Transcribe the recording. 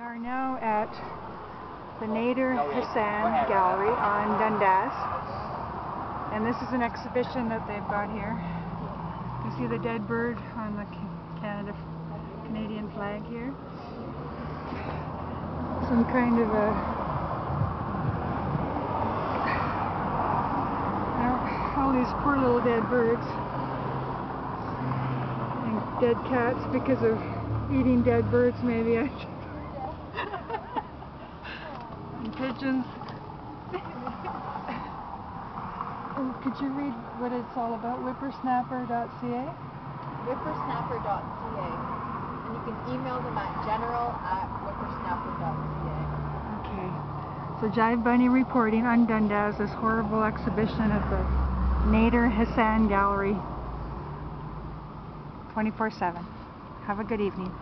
are now at the Nader Hassan Gallery on Dundas, and this is an exhibition that they've got here. You can see the dead bird on the Canadian flag here. Some kind of all these poor little dead birds and dead cats because of eating dead birds, maybe. And pigeons. Oh, could you read what it's all about? Whippersnapper.ca? Whippersnapper.ca. And you can email them at general@whippersnapper.ca. Okay. So Jive Bunny reporting on Dundas, this horrible exhibition at the Nader Hassan Gallery 24/7. Have a good evening.